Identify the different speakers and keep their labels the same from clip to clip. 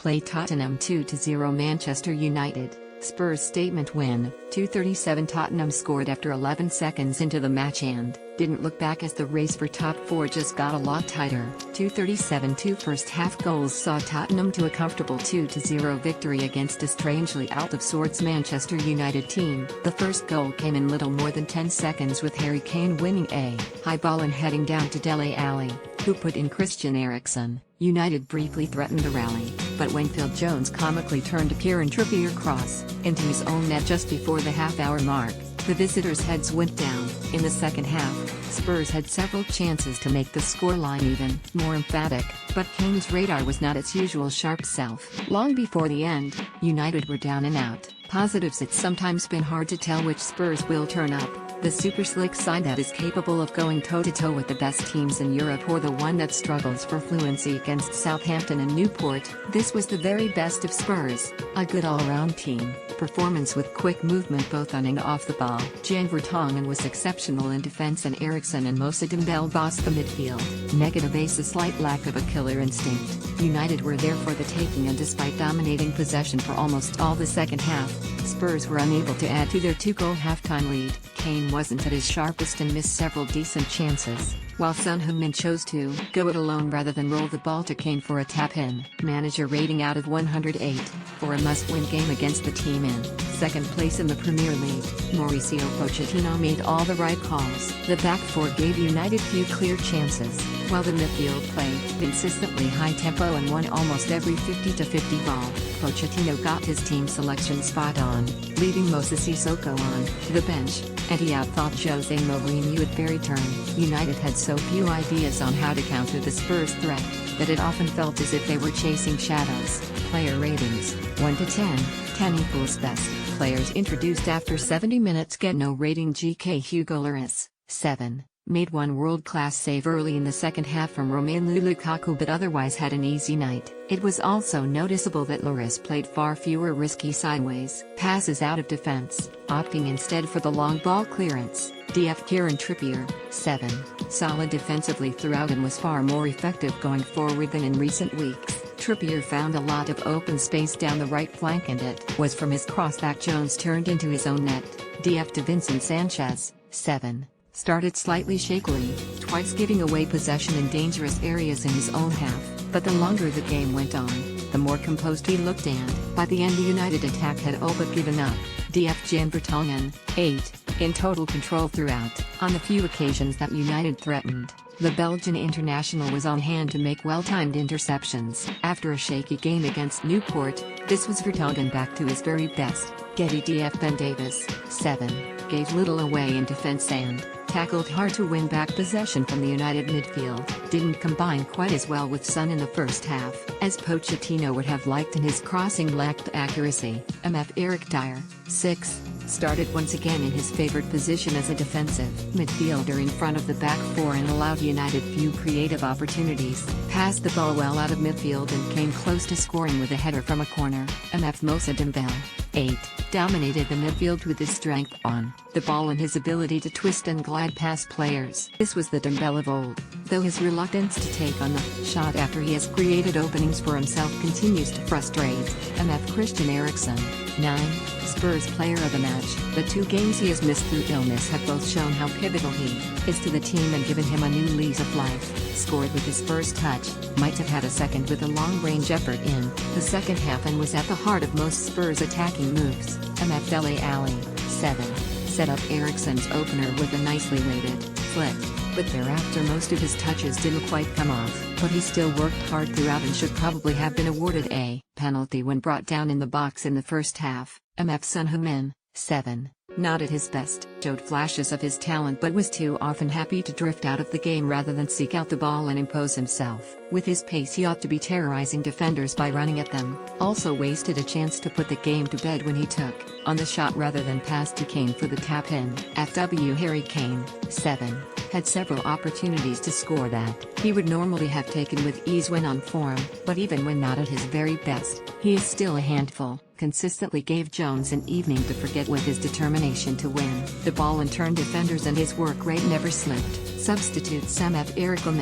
Speaker 1: play Tottenham 2-0 Manchester United. Spurs statement win. 2:37 Tottenham scored after 11 seconds into the match and didn't look back as the race for top 4 just got a lot tighter. 2:37 Two first half goals saw Tottenham to a comfortable 2-0 victory against a strangely out of sorts Manchester United team. The first goal came in little more than 10 seconds with Harry Kane winning a high ball and heading down to Dele Alli, who put in Christian Eriksen. United briefly threatened the rally, but when Phil Jones comically turned a Kieran Trippier cross into his own net just before the half-hour mark, the visitors' heads went down. In the second half, Spurs had several chances to make the scoreline even more emphatic, but Kane's radar was not its usual sharp self. Long before the end, United were down and out. Positives: it's sometimes been hard to tell which Spurs will turn up. The super slick side that is capable of going toe-to-toe with the best teams in Europe, or the one that struggles for fluency against Southampton and Newport. This was the very best of Spurs, a good all-around team performance with quick movement both on and off the ball. Jan Vertonghen was exceptional in defense and Eriksen and Moussa Dembele bossed the midfield. Negative: a slight lack of a killer instinct. United were there for the taking, and despite dominating possession for almost all the second half, Spurs were unable to add to their 2-goal halftime lead. Kane wasn't at his sharpest and missed several decent chances, while Son Heung-min chose to go it alone rather than roll the ball to Kane for a tap-in. Manager rating out of 108, for a must-win game against the team in second place in the Premier League. Mauricio Pochettino made all the right calls. The back four gave United few clear chances, while the midfield played consistently high tempo and won almost every 50-50 ball. Pochettino got his team selection spot on, leaving Moses Sissoko on the bench, and he outthought Jose Mourinho at every turn. United had so few ideas on how to counter the Spurs threat, that it often felt as if they were chasing shadows. Player ratings, 1 to 10, 10 equals best. Players introduced after 70 minutes get no rating. GK Hugo Lloris, 7. Made one world-class save early in the second half from Romelu Lukaku but otherwise had an easy night. It was also noticeable that Lloris played far fewer risky sideways passes out of defense, opting instead for the long ball clearance. DF Kieran Trippier, 7. Solid defensively throughout and was far more effective going forward than in recent weeks. Trippier found a lot of open space down the right flank, and it was from his cross that Jones turned into his own net. DF to Vincent Sanchez, 7. Started slightly shakily, twice giving away possession in dangerous areas in his own half, but the longer the game went on, the more composed he looked, and by the end the United attack had all but given up. DF Jan Vertonghen, 8. In total control throughout. On the few occasions that United threatened, the Belgian international was on hand to make well-timed interceptions. After a shaky game against Newport, this was Vertonghen back to his very best. Getty DF Ben Davis, 7. Gave little away in defense and tackled hard to win back possession from the United midfield. Didn't combine quite as well with Son in the first half as Pochettino would have liked, and his crossing lacked accuracy. MF Eric Dyer, 6. Started once again in his favored position as a defensive midfielder in front of the back four and allowed United few creative opportunities. Passed the ball well out of midfield and came close to scoring with a header from a corner. MF Moussa Dembele, 8. Dominated the midfield with his strength on the ball and his ability to twist and glide past players. This was the Dembele of old, though his reluctance to take on the shot after he has created openings for himself continues to frustrate. MF Christian Eriksen, 9. Spurs player of the match. The 2 games he has missed through illness have both shown how pivotal he is to the team and given him a new lease of life. Scored with his first touch, might have had a second with a long-range effort in the second half, and was at the heart of most Spurs attacking moves. MF Dele Alli, 7. Set up Eriksen's opener with a nicely weighted flick, but thereafter most of his touches didn't quite come off. But he still worked hard throughout and should probably have been awarded a penalty when brought down in the box in the first half. MF Son Heung-min, 7. Not at his best. Showed flashes of his talent but was too often happy to drift out of the game rather than seek out the ball and impose himself. With his pace he ought to be terrorizing defenders by running at them. Also wasted a chance to put the game to bed when he took on the shot rather than pass to Kane for the tap-in. FW Harry Kane, 7. Had several opportunities to score that he would normally have taken with ease when on form, but even when not at his very best, he is still a handful. Consistently gave Jones an evening to forget with his determination to win the ball and turn defenders, and his work rate never slipped. Substitutes MF Eriksen,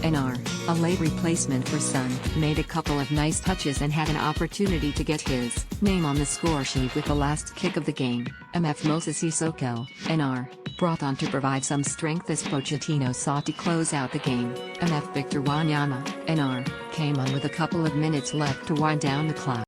Speaker 1: NR, a late replacement for Son, made a couple of nice touches and had an opportunity to get his name on the score sheet with the last kick of the game. MF Moses Sissoko, NR, brought on to provide some strength as Pochettino sought to close out the game. MF Victor Wanyama, NR, came on with a couple of minutes left to wind down the clock.